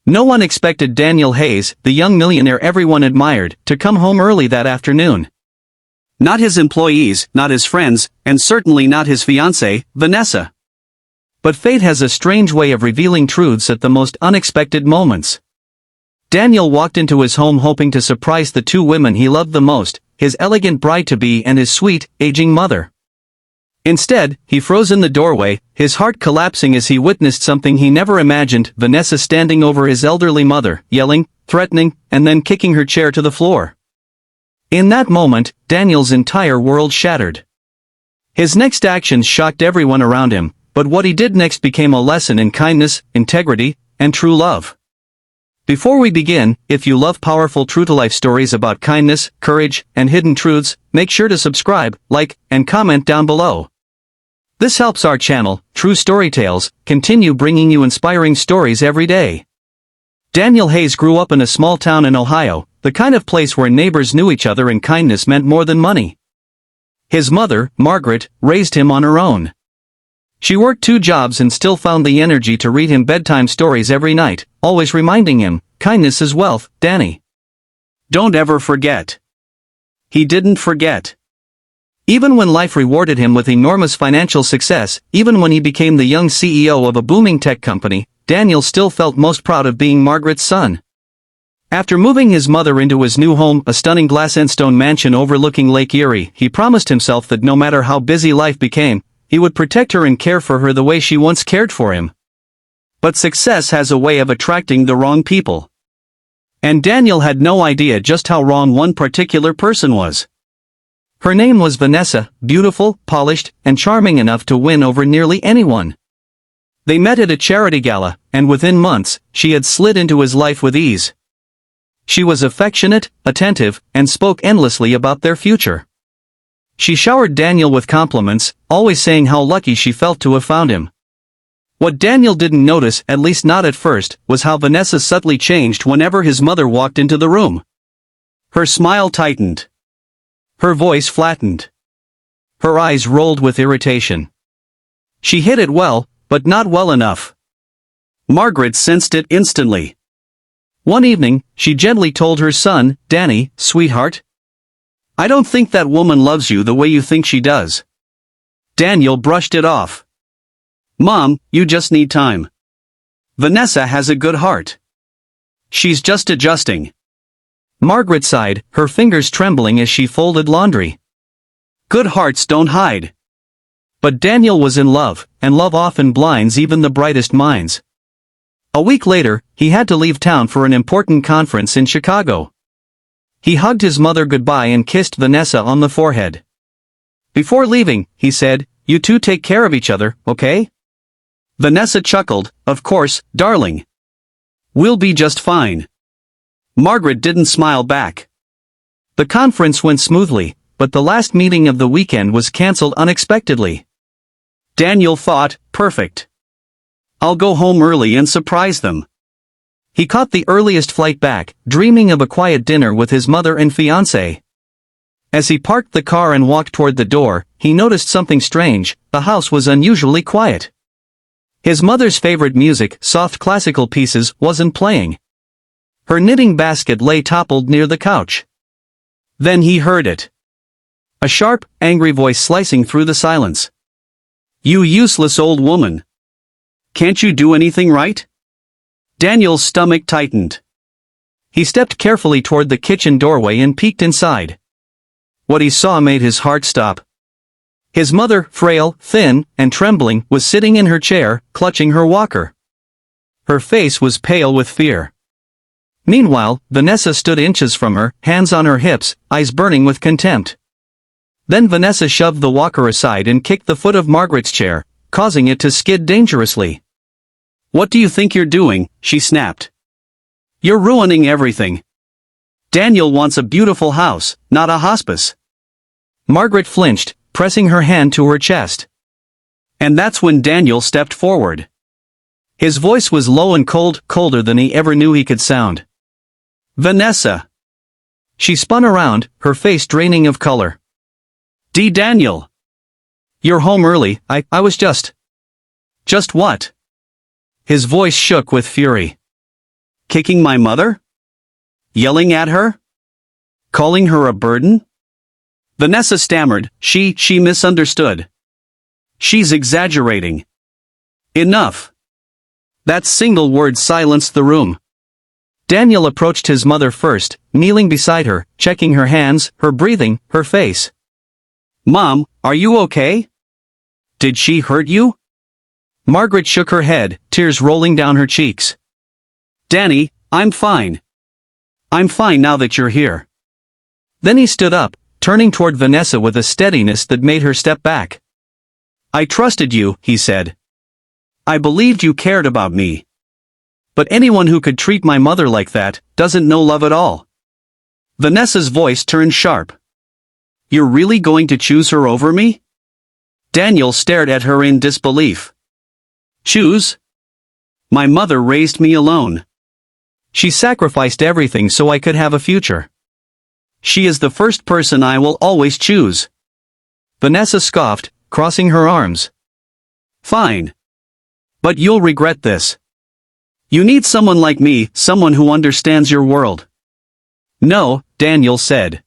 No one expected Daniel Hayes, the young millionaire everyone admired, to come home early that afternoon. Not his employees, not his friends, and certainly not his fiancée, Vanessa. But fate has a strange way of revealing truths at the most unexpected moments. Daniel walked into his home hoping to surprise the two women he loved the most, his elegant bride-to-be and his sweet, aging mother. Instead, he froze in the doorway, his heart collapsing as he witnessed something he never imagined: Vanessa standing over his elderly mother, yelling, threatening, and then kicking her chair to the floor. In that moment, Daniel's entire world shattered. His next actions shocked everyone around him, but what he did next became a lesson in kindness, integrity, and true love. Before we begin, if you love powerful true-to-life stories about kindness, courage, and hidden truths, make sure to subscribe, like, and comment down below. This helps our channel, True Story Tales, continue bringing you inspiring stories every day. Daniel Hayes grew up in a small town in Ohio, the kind of place where neighbors knew each other and kindness meant more than money. His mother, Margaret, raised him on her own. She worked 2 jobs and still found the energy to read him bedtime stories every night, always reminding him, "Kindness is wealth, Danny. Don't ever forget." He didn't forget. Even when life rewarded him with enormous financial success, even when he became the young CEO of a booming tech company, Daniel still felt most proud of being Margaret's son. After moving his mother into his new home, a stunning glass-and-stone mansion overlooking Lake Erie, he promised himself that no matter how busy life became, he would protect her and care for her the way she once cared for him. But success has a way of attracting the wrong people. And Daniel had no idea just how wrong one particular person was. Her name was Vanessa, beautiful, polished, and charming enough to win over nearly anyone. They met at a charity gala, and within months, she had slid into his life with ease. She was affectionate, attentive, and spoke endlessly about their future. She showered Daniel with compliments, always saying how lucky she felt to have found him. What Daniel didn't notice, at least not at first, was how Vanessa subtly changed whenever his mother walked into the room. Her smile tightened. Her voice flattened. Her eyes rolled with irritation. She hid it well, but not well enough. Margaret sensed it instantly. One evening, she gently told her son, "Danny, sweetheart, I don't think that woman loves you the way you think she does." Daniel brushed it off. "Mom, you just need time. Vanessa has a good heart. She's just adjusting." Margaret sighed, her fingers trembling as she folded laundry. Good hearts don't hide. But Daniel was in love, and love often blinds even the brightest minds. A week later, he had to leave town for an important conference in Chicago. He hugged his mother goodbye and kissed Vanessa on the forehead. Before leaving, he said, "You two take care of each other, okay?" Vanessa chuckled, "Of course, darling. We'll be just fine." Margaret didn't smile back. The conference went smoothly, but the last meeting of the weekend was cancelled unexpectedly. Daniel thought, "Perfect. I'll go home early and surprise them." He caught the earliest flight back, dreaming of a quiet dinner with his mother and fiancée. As he parked the car and walked toward the door, he noticed something strange: the house was unusually quiet. His mother's favorite music, soft classical pieces, wasn't playing. Her knitting basket lay toppled near the couch. Then he heard it. A sharp, angry voice slicing through the silence. "You useless old woman. Can't you do anything right?" Daniel's stomach tightened. He stepped carefully toward the kitchen doorway and peeked inside. What he saw made his heart stop. His mother, frail, thin, and trembling, was sitting in her chair, clutching her walker. Her face was pale with fear. Meanwhile, Vanessa stood inches from her, hands on her hips, eyes burning with contempt. Then Vanessa shoved the walker aside and kicked the foot of Margaret's chair, causing it to skid dangerously. "What do you think you're doing?" she snapped. "You're ruining everything. Daniel wants a beautiful house, not a hospice." Margaret flinched, pressing her hand to her chest. And that's when Daniel stepped forward. His voice was low and cold, colder than he ever knew he could sound. "Vanessa." She spun around, her face draining of color. Daniel. You're home early, I was just. Just what?" His voice shook with fury. Kicking my mother? Yelling at her? Calling her a burden? Vanessa stammered. She misunderstood. She's exaggerating. Enough. That single word silenced the room. Daniel approached his mother first, kneeling beside her, checking her hands, her breathing, her face. Mom, are you okay? Did she hurt you? Margaret shook her head, tears rolling down her cheeks. Danny, I'm fine. I'm fine now that you're here. Then he stood up, turning toward Vanessa with a steadiness that made her step back. I trusted you, he said. I believed you cared about me. But anyone who could treat my mother like that doesn't know love at all. Vanessa's voice turned sharp. You're really going to choose her over me? Daniel stared at her in disbelief. Choose? My mother raised me alone. She sacrificed everything so I could have a future. She is the first person I will always choose. Vanessa scoffed, crossing her arms. Fine. But you'll regret this. You need someone like me, someone who understands your world. No, Daniel said.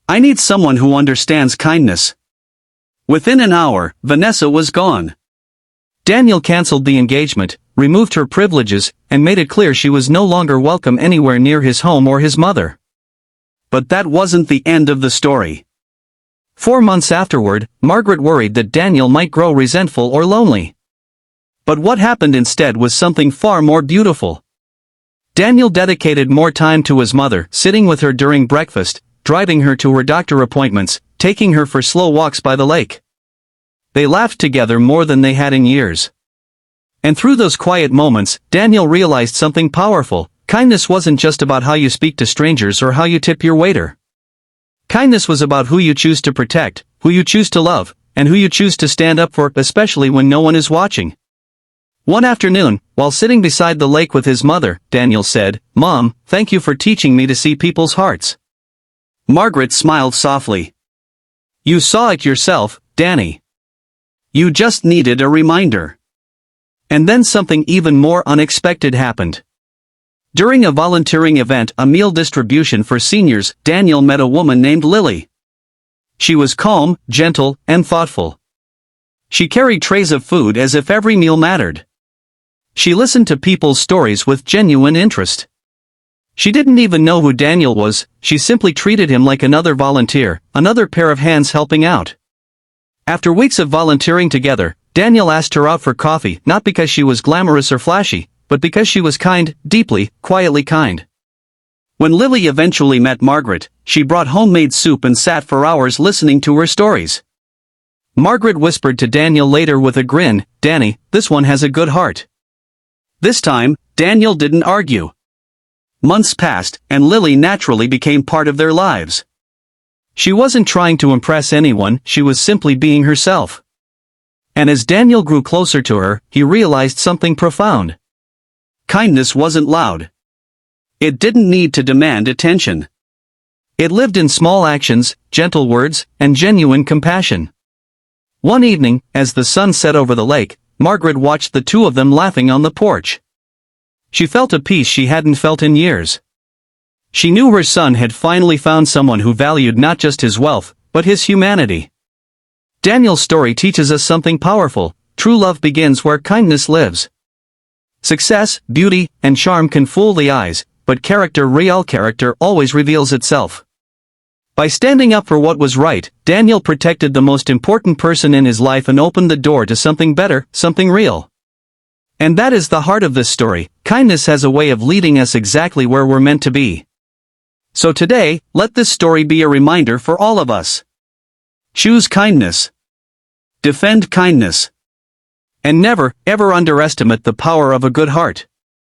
I need someone who understands kindness. Within an hour, Vanessa was gone. Daniel canceled the engagement, removed her privileges, and made it clear she was no longer welcome anywhere near his home or his mother. But that wasn't the end of the story. 4 months afterward, Margaret worried that Daniel might grow resentful or lonely. But what happened instead was something far more beautiful. Daniel dedicated more time to his mother, sitting with her during breakfast, driving her to her doctor appointments, taking her for slow walks by the lake. They laughed together more than they had in years. And through those quiet moments, Daniel realized something powerful. Kindness wasn't just about how you speak to strangers or how you tip your waiter. Kindness was about who you choose to protect, who you choose to love, and who you choose to stand up for, especially when no one is watching. One afternoon, while sitting beside the lake with his mother, Daniel said, Mom, thank you for teaching me to see people's hearts. Margaret smiled softly. You saw it yourself, Danny. You just needed a reminder. And then something even more unexpected happened. During a volunteering event, a meal distribution for seniors, Daniel met a woman named Lily. She was calm, gentle, and thoughtful. She carried trays of food as if every meal mattered. She listened to people's stories with genuine interest. She didn't even know who Daniel was, she simply treated him like another volunteer, another pair of hands helping out. After weeks of volunteering together, Daniel asked her out for coffee, not because she was glamorous or flashy, but because she was kind, deeply, quietly kind. When Lily eventually met Margaret, she brought homemade soup and sat for hours listening to her stories. Margaret whispered to Daniel later with a grin, Danny, this one has a good heart. This time, Daniel didn't argue. Months passed, and Lily naturally became part of their lives. She wasn't trying to impress anyone, she was simply being herself. And as Daniel grew closer to her, he realized something profound. Kindness wasn't loud. It didn't need to demand attention. It lived in small actions, gentle words, and genuine compassion. One evening, as the sun set over the lake, Margaret watched the two of them laughing on the porch. She felt a peace she hadn't felt in years. She knew her son had finally found someone who valued not just his wealth, but his humanity. Daniel's story teaches us something powerful. True love begins where kindness lives. Success, beauty, and charm can fool the eyes, but real character always reveals itself. By standing up for what was right, Daniel protected the most important person in his life and opened the door to something better, something real. And that is the heart of this story. Kindness has a way of leading us exactly where we're meant to be. So today, let this story be a reminder for all of us. Choose kindness. Defend kindness. And never, ever underestimate the power of a good heart.